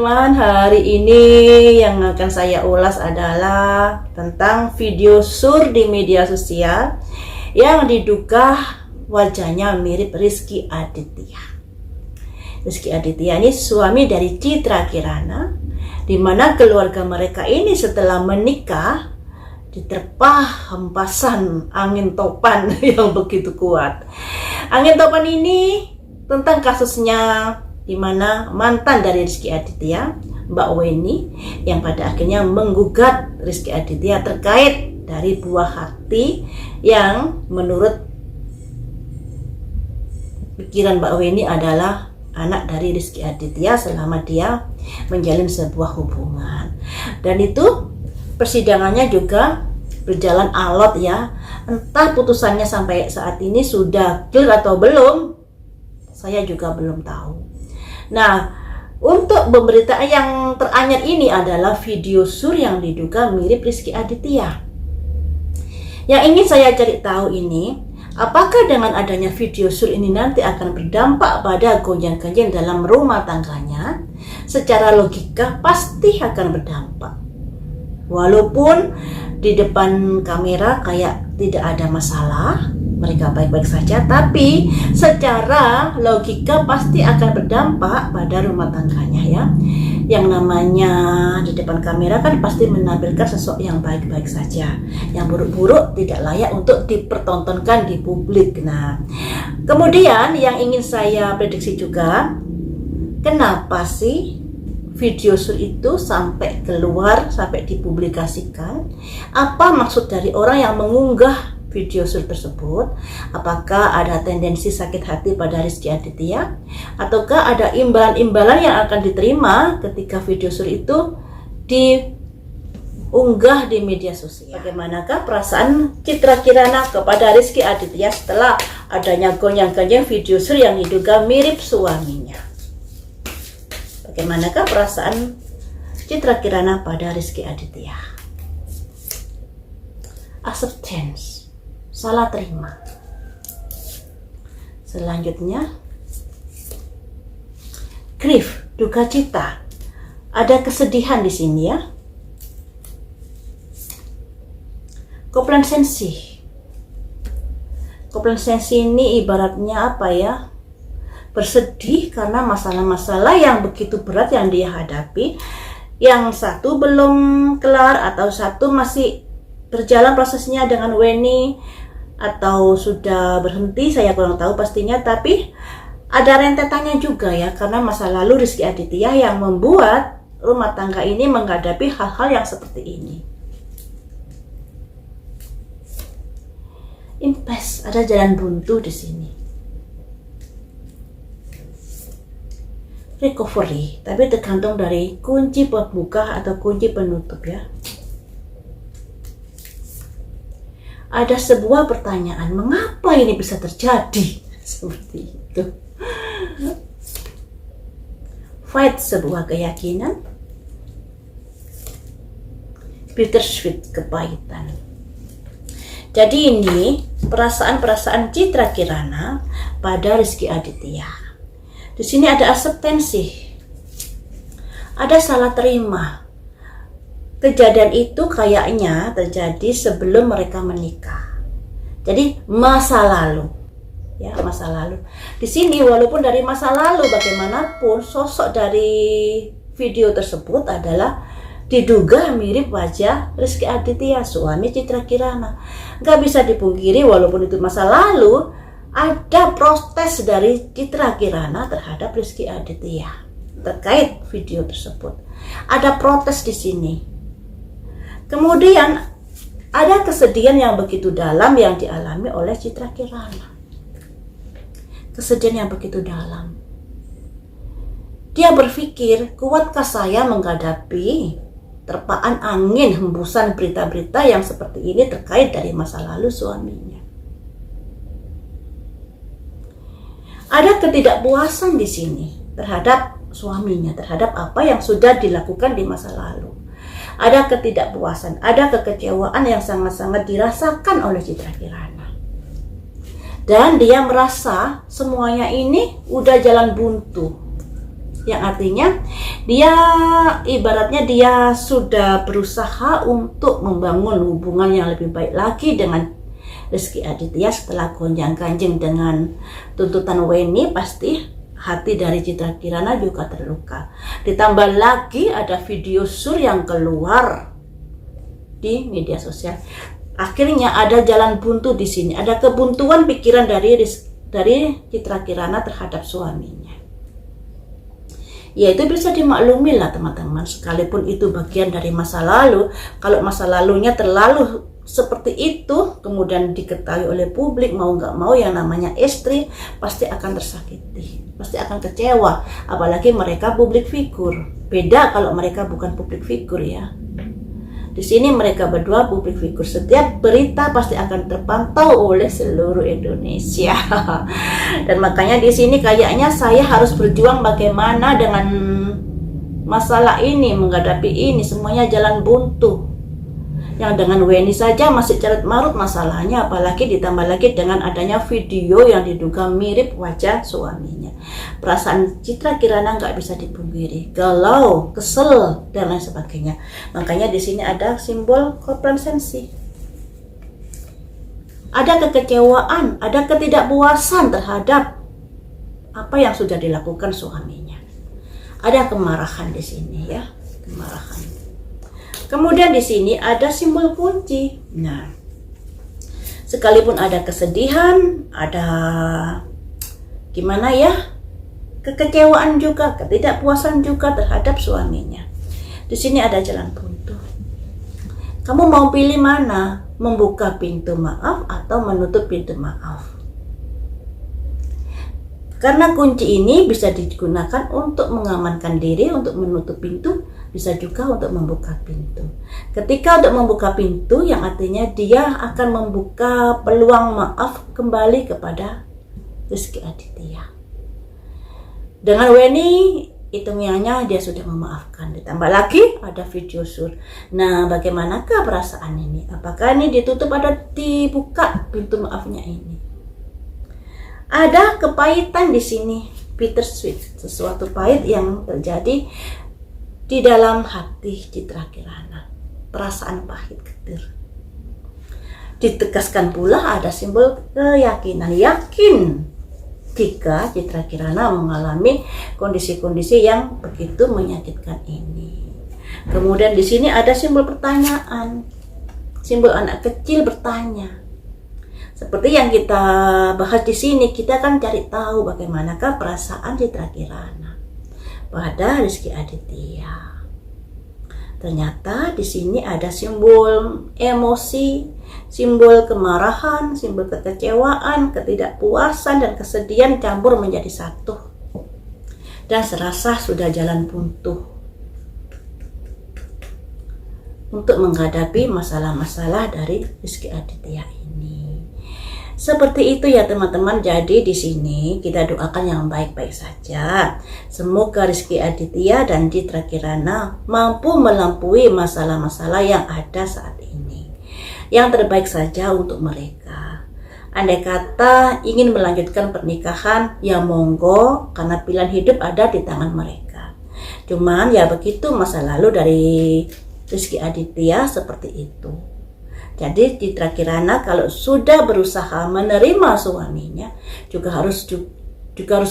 teman-teman, hari ini yang akan saya ulas adalah tentang video sur di media sosial yang diduga wajahnya mirip Rizky Aditya. Rizky Aditya ini suami dari Citra Kirana, di mana keluarga mereka ini setelah menikah diterpa hempasan angin topan yang begitu kuat. Angin topan ini tentang kasusnya di mana mantan dari Rizky Aditya, Mbak Weni, yang pada akhirnya menggugat Rizky Aditya terkait dari buah hati yang menurut pikiran Mbak Weni adalah anak dari Rizky Aditya selama dia menjalin sebuah hubungan. Dan itu persidangannya juga berjalan alot ya. Entah putusannya sampai saat ini sudah clear atau belum, saya juga belum tahu. Nah, untuk pemberitaan yang teranyar ini adalah video sur yang diduga mirip Rizky Aditya. Yang ingin saya cari tahu ini, apakah dengan adanya video sur ini nanti akan berdampak pada gonjang-ganjing dalam rumah tangganya? Secara logika pasti akan berdampak. Walaupun di depan kamera kayak tidak ada masalah, mereka baik-baik saja, tapi secara logika pasti akan berdampak pada rumah tangganya ya. Yang namanya di depan kamera kan pasti menampilkan sesuatu yang baik-baik saja, yang buruk-buruk tidak layak untuk dipertontonkan di publik. Nah, kemudian yang ingin saya prediksi juga, kenapa sih video sur itu sampai keluar, sampai dipublikasikan? Apa maksud dari orang yang mengunggah video sur tersebut? Apakah ada tendensi sakit hati pada Rizky Aditya? Ataukah ada imbalan-imbalan yang akan diterima ketika video sur itu diunggah di media sosial? Bagaimanakah perasaan Citra Kirana kepada Rizky Aditya setelah adanya gonjang-ganjing video sur yang diduga mirip suaminya? Bagaimanakah perasaan Citra Kirana pada Rizky Aditya? Acceptance, salah terima. Selanjutnya, grief, duka cita. Ada kesedihan di sini ya. Komplasensi. Komplasensi ini ibaratnya apa ya? Bersedih karena masalah-masalah yang begitu berat yang dia hadapi. Yang satu belum kelar atau satu masih berjalan prosesnya dengan Weni, atau sudah berhenti, saya kurang tahu pastinya. Tapi ada rentetannya juga ya, karena masa lalu Rizky Aditya yang membuat rumah tangga ini menghadapi hal-hal yang seperti ini. Impasse, ada jalan buntu di sini. Recovery, tapi tergantung dari kunci pembuka atau kunci penutup ya. Ada sebuah pertanyaan, mengapa ini bisa terjadi? Seperti itu. Fight, sebuah keyakinan. Bittersweet, kepahitan. Jadi ini perasaan-perasaan Citra Kirana pada Rizky Aditya. Di sini ada akseptansi, ada salah terima. Kejadian itu kayaknya terjadi sebelum mereka menikah. Jadi masa lalu, ya masa lalu. Di sini walaupun dari masa lalu bagaimanapun sosok dari video tersebut adalah diduga mirip wajah Rizky Aditya, suami Citra Kirana. Gak bisa dipungkiri walaupun itu masa lalu, ada protes dari Citra Kirana terhadap Rizky Aditya terkait video tersebut. Ada protes di sini. Kemudian ada kesedihan yang begitu dalam yang dialami oleh Citra Kirana. Kesedihan yang begitu dalam. Dia berpikir, kuatkah saya menghadapi terpaan angin, hembusan berita-berita yang seperti ini terkait dari masa lalu suaminya. Ada ketidakpuasan di sini terhadap suaminya, terhadap apa yang sudah dilakukan di masa lalu. Ada ketidakpuasan, ada kekecewaan yang sangat-sangat dirasakan oleh Citra Kirana. Dan dia merasa semuanya ini udah jalan buntu. yang artinya dia ibaratnya dia sudah berusaha untuk membangun hubungan yang lebih baik lagi dengan Rizky Aditya. Setelah gonjang-ganjing dengan tuntutan Weni, pasti hati dari Citra Kirana juga terluka. Ditambah lagi ada video sur yang keluar di media sosial. Akhirnya ada jalan buntu di sini, ada kebuntuan pikiran dari Citra Kirana terhadap suaminya. Ya itu bisa dimaklumi lah teman-teman, sekalipun itu bagian dari masa lalu. Kalau masa lalunya terlalu seperti itu, kemudian diketahui oleh publik, mau nggak mau yang namanya istri pasti akan tersakiti, pasti akan kecewa. Apalagi mereka publik figur. Beda kalau mereka bukan publik figur ya. Di sini mereka berdua publik figur. Setiap berita pasti akan terpantau oleh seluruh Indonesia. Dan makanya di sini kayaknya saya harus berjuang bagaimana dengan masalah ini, menghadapi ini, semuanya jalan buntu. Yang dengan Weni saja masih carut marut masalahnya, apalagi ditambah lagi dengan adanya video yang diduga mirip wajah suaminya. Perasaan Citra Kirana nggak bisa dipungkiri, galau, kesel, dan lain sebagainya. Makanya di sini ada simbol komplasensi. Ada kekecewaan, ada ketidakpuasan terhadap apa yang sudah dilakukan suaminya. Ada kemarahan di sini ya, kemarahan. Kemudian di sini ada simbol kunci. Nah, sekalipun ada kesedihan, ada gimana ya, kekecewaan juga, ketidakpuasan juga terhadap suaminya. Di sini ada jalan buntu. Kamu mau pilih mana? Membuka pintu maaf atau menutup pintu maaf? Karena kunci ini bisa digunakan untuk mengamankan diri, untuk menutup pintu, bisa juga untuk membuka pintu. Ketika untuk membuka pintu, yang artinya dia akan membuka peluang maaf kembali kepada Rizky Aditya. Dengan Weni, hitungannya dia sudah memaafkan. Ditambah lagi ada video sur. Nah, bagaimanakah perasaan ini? Apakah ini ditutup atau dibuka pintu maafnya ini? Ada kepahitan di sini, bittersweet, sesuatu pahit yang terjadi di dalam hati Citra Kirana. Perasaan pahit getir. Ditegaskan pula ada simbol keyakinan, yakin jika Citra Kirana mengalami kondisi-kondisi yang begitu menyakitkan ini. Kemudian di sini ada simbol pertanyaan, simbol anak kecil bertanya. Seperti yang kita bahas di sini, kita kan cari tahu bagaimanakah perasaan Citra Kirana pada Rizky Aditya. Ternyata di sini ada simbol emosi, simbol kemarahan, simbol kekecewaan, ketidakpuasan, dan kesedihan campur menjadi satu. Dan serasa sudah jalan buntu untuk menghadapi masalah-masalah dari Rizky Aditya ini. Seperti itu ya teman-teman. Jadi di sini kita doakan yang baik-baik saja. Semoga Rizky Aditya dan Citra Kirana mampu melampaui masalah-masalah yang ada saat ini. Yang terbaik saja untuk mereka. Andai kata ingin melanjutkan pernikahan, ya monggo, karena pilihan hidup ada di tangan mereka. Cuman ya begitu masa lalu dari Rizky Aditya seperti itu. Jadi Citra Kirana kalau sudah berusaha menerima suaminya, juga harus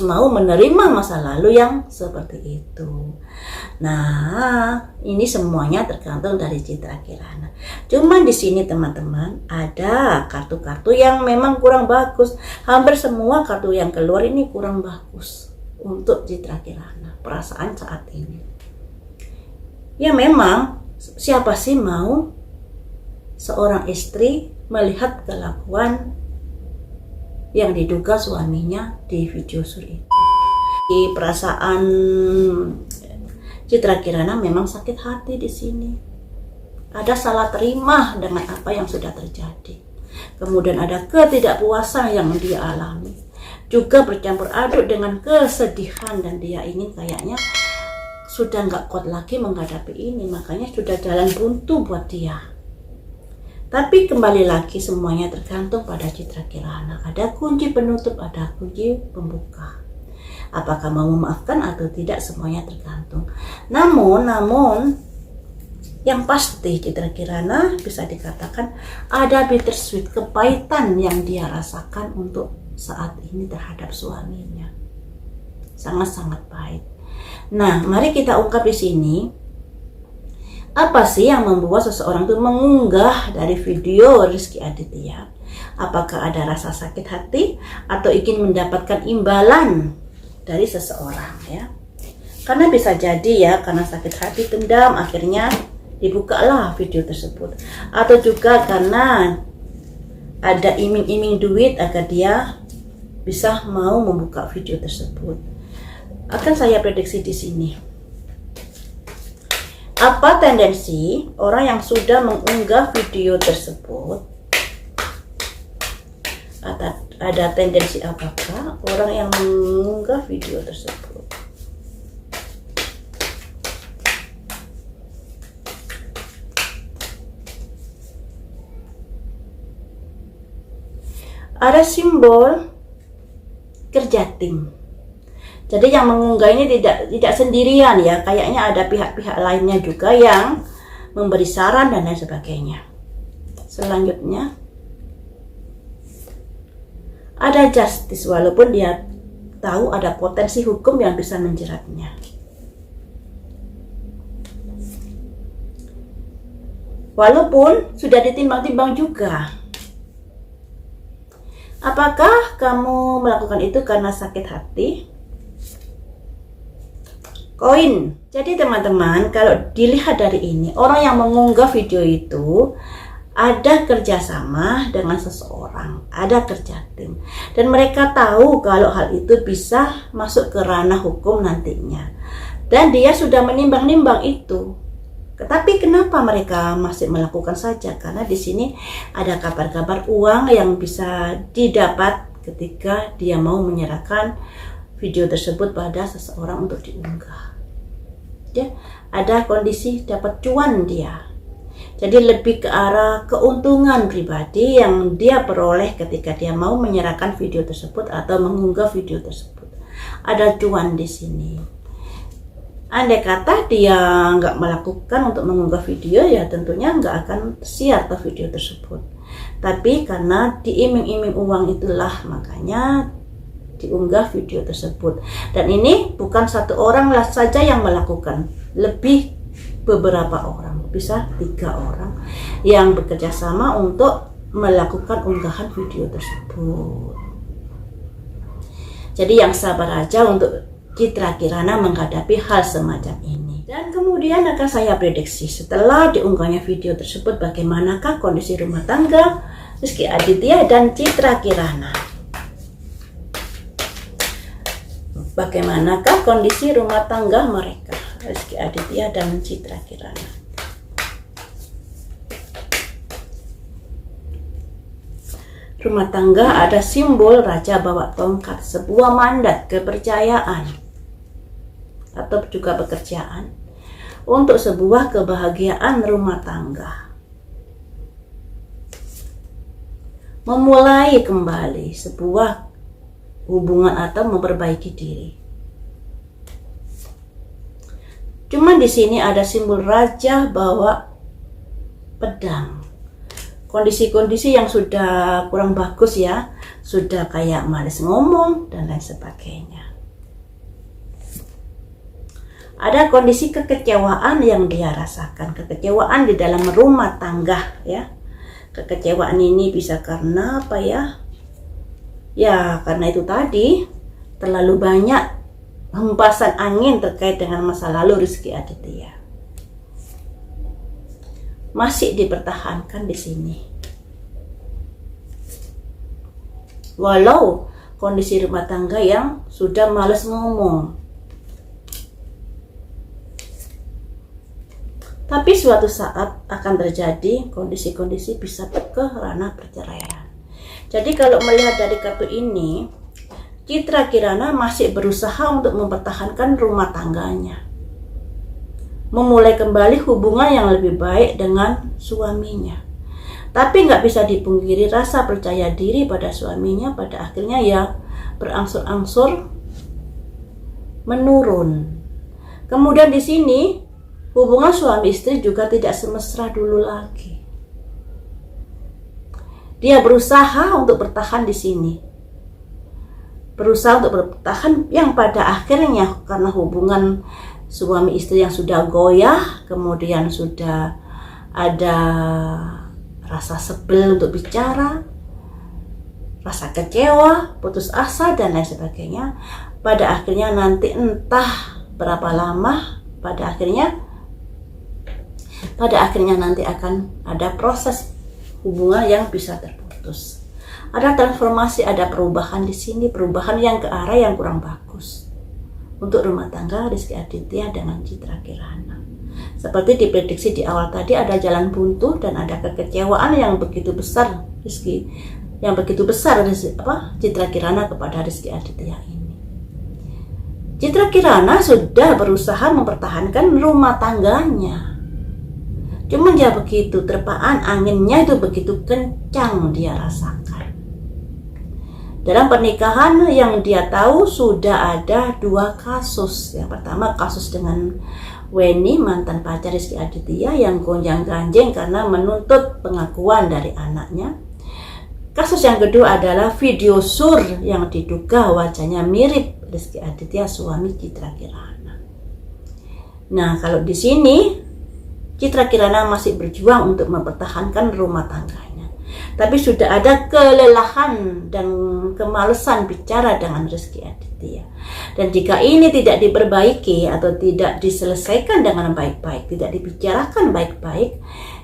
mau menerima masa lalu yang seperti itu. Nah, ini semuanya tergantung dari Citra Kirana. Cuman di sini teman-teman ada kartu-kartu yang memang kurang bagus. Hampir semua kartu yang keluar ini kurang bagus untuk Citra Kirana. Perasaan saat ini. Ya memang siapa sih mau seorang istri melihat kelakuan yang diduga suaminya di video sur itu. Di perasaan Citra Kirana memang sakit hati di sini. Ada salah terima dengan apa yang sudah terjadi. Kemudian ada ketidakpuasan yang dia alami. Juga bercampur aduk dengan kesedihan, dan dia ingin kayaknya sudah nggak kuat lagi menghadapi ini. Makanya sudah jalan buntu buat dia. Tapi kembali lagi semuanya tergantung pada Citra Kirana. Ada kunci penutup, ada kunci pembuka. Apakah mau memaafkan atau tidak, semuanya tergantung. Namun yang pasti Citra Kirana bisa dikatakan ada bittersweet, kepahitan yang dia rasakan untuk saat ini terhadap suaminya. Sangat-sangat pahit. Nah, mari kita ungkap di sini. Apa sih yang membuat seseorang itu mengunggah dari video Rizky Aditya? Apakah ada rasa sakit hati atau ingin mendapatkan imbalan dari seseorang ya? Karena bisa jadi ya, karena sakit hati, dendam, akhirnya dibukalah video tersebut. Atau juga karena ada iming-iming duit agar dia bisa mau membuka video tersebut. Akan saya prediksi di sini. Apa tendensi orang yang sudah mengunggah video tersebut? Ada tendensi apakah orang yang mengunggah video tersebut? Ada simbol kerja tim. Jadi yang mengunggah ini tidak sendirian ya, kayaknya ada pihak-pihak lainnya juga yang memberi saran dan lain sebagainya. Selanjutnya ada justice, walaupun dia tahu ada potensi hukum yang bisa menjeratnya. Walaupun sudah ditimbang-timbang juga. Apakah kamu melakukan itu karena sakit hati? Koin. Jadi teman-teman, kalau dilihat dari ini, orang yang mengunggah video itu ada kerjasama dengan seseorang, ada kerja tim, dan mereka tahu kalau hal itu bisa masuk ke ranah hukum nantinya, dan dia sudah menimbang-nimbang itu. Tetapi kenapa mereka masih melakukan saja? Karena di sini ada kabar-kabar uang yang bisa didapat ketika dia mau menyerahkan video tersebut pada seseorang untuk diunggah. Ya, ada kondisi dapat cuan dia. Jadi lebih ke arah keuntungan pribadi yang dia peroleh ketika dia mau menyerahkan video tersebut atau mengunggah video tersebut. Ada cuan di sini. Andai kata dia nggak melakukan untuk mengunggah video, ya tentunya nggak akan siar ke video tersebut. Tapi karena diiming-iming uang itulah makanya diunggah video tersebut. Dan ini bukan satu orang lah saja yang melakukan, lebih beberapa orang, bisa 3 orang yang bekerja sama untuk melakukan unggahan video tersebut. Jadi yang sabar aja untuk Citra Kirana menghadapi hal semacam ini. Dan kemudian akan saya prediksi setelah diunggahnya video tersebut, bagaimanakah kondisi rumah tangga Rizky Aditya dan Citra Kirana. Bagaimanakah kondisi rumah tangga mereka, Rizky Aditya dan Citra Kirana. Rumah tangga ada simbol raja bawa tongkat, sebuah mandat, kepercayaan, atau juga pekerjaan untuk sebuah kebahagiaan rumah tangga. Memulai kembali sebuah hubungan atau memperbaiki diri. Cuman di sini ada simbol raja bawa pedang. Kondisi-kondisi yang sudah kurang bagus ya, sudah kayak malas ngomong dan lain sebagainya. Ada kondisi kekecewaan yang dia rasakan, kekecewaan di dalam rumah tangga ya. Kekecewaan ini bisa karena apa ya? Ya karena itu tadi terlalu banyak hempasan angin terkait dengan masa lalu Rizky Aditya. Masih dipertahankan di sini. Walau kondisi rumah tangga yang sudah malas ngomong. Tapi suatu saat akan terjadi kondisi-kondisi bisa ke ranah perceraian. Jadi kalau melihat dari kartu ini, Citra Kirana masih berusaha untuk mempertahankan rumah tangganya. Memulai kembali hubungan yang lebih baik dengan suaminya. Tapi nggak bisa dipungkiri rasa percaya diri pada suaminya pada akhirnya ya berangsur-angsur menurun. Kemudian di sini hubungan suami istri juga tidak semesra dulu lagi. Dia berusaha untuk bertahan di sini. Berusaha untuk bertahan yang pada akhirnya karena hubungan suami istri yang sudah goyah, kemudian sudah ada rasa sebel untuk bicara, rasa kecewa, putus asa dan lain sebagainya. Pada akhirnya nanti entah berapa lama, pada akhirnya nanti akan ada proses hubungan yang bisa terputus. Ada transformasi, ada perubahan di sini, perubahan yang ke arah yang kurang bagus untuk rumah tangga Rizky Aditya dengan Citra Kirana. Seperti diprediksi di awal tadi, ada jalan buntu dan ada kekecewaan yang begitu besar Citra Kirana kepada Rizky Aditya ini. Citra Kirana sudah berusaha mempertahankan rumah tangganya. Cuman ya begitu, terpaan anginnya itu begitu kencang dia rasakan. Dalam pernikahan yang dia tahu sudah ada 2 kasus. Yang pertama kasus dengan Weni, mantan pacar Rizky Aditya yang gonjang-ganjing karena menuntut pengakuan dari anaknya. Kasus yang kedua adalah video sur yang diduga wajahnya mirip Rizky Aditya, suami Citra Kirana. Nah, kalau di sini Citra Kirana masih berjuang untuk mempertahankan rumah tangganya. Tapi sudah ada kelelahan dan kemalasan bicara dengan Rizky Aditya. Dan jika ini tidak diperbaiki atau tidak diselesaikan dengan baik-baik, tidak dibicarakan baik-baik,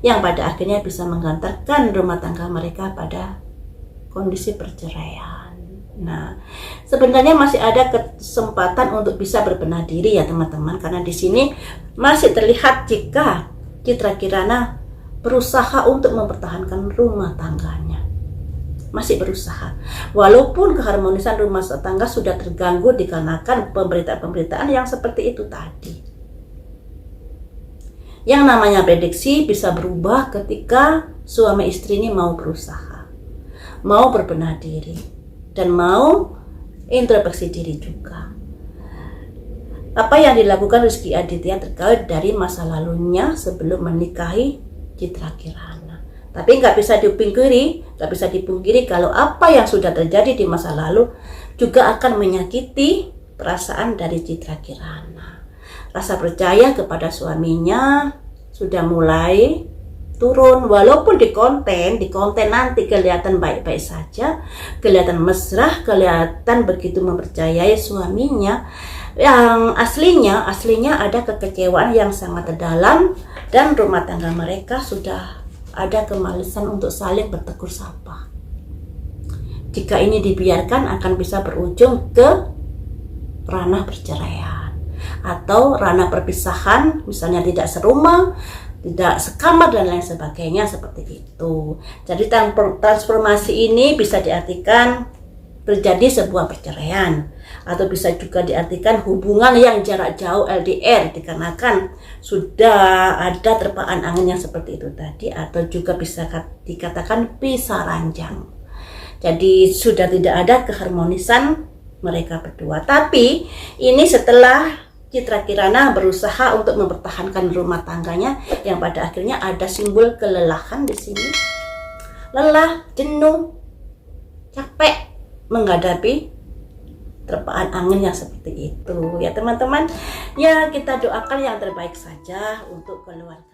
yang pada akhirnya bisa mengantarkan rumah tangga mereka pada kondisi perceraian. Nah, sebenarnya masih ada kesempatan untuk bisa berbenah diri ya teman-teman, karena di sini masih terlihat jika Citra Kirana berusaha untuk mempertahankan rumah tangganya. Masih berusaha. Walaupun keharmonisan rumah tangga sudah terganggu dikarenakan pemberitaan-pemberitaan yang seperti itu tadi. Yang namanya prediksi bisa berubah ketika suami istri ini mau berusaha, mau berbenah diri, dan mau introspeksi diri juga. Apa yang dilakukan Rizky Aditya terkait dari masa lalunya sebelum menikahi Citra Kirana. Tapi nggak bisa dipungkiri kalau apa yang sudah terjadi di masa lalu juga akan menyakiti perasaan dari Citra Kirana. Rasa percaya kepada suaminya sudah mulai turun, walaupun di konten nanti kelihatan baik-baik saja, kelihatan mesra, kelihatan begitu mempercayai suaminya. Yang aslinya ada kekecewaan yang sangat dalam dan rumah tangga mereka sudah ada kemalasan untuk saling bertegur sapa. Jika ini dibiarkan akan bisa berujung ke ranah perceraian atau ranah perpisahan, misalnya tidak serumah, tidak sekamar dan lain sebagainya seperti itu. Jadi transformasi ini bisa diartikan terjadi sebuah perceraian, atau bisa juga diartikan hubungan yang jarak jauh LDR dikarenakan sudah ada terpaan angin yang seperti itu tadi, atau juga bisa dikatakan pisah ranjang. Jadi sudah tidak ada keharmonisan mereka berdua. Tapi ini setelah Citra Kirana berusaha untuk mempertahankan rumah tangganya yang pada akhirnya ada simbol kelelahan di sini. Lelah, jenuh, capek menghadapi terpaan angin yang seperti itu. Ya teman-teman, ya kita doakan yang terbaik saja untuk keluarga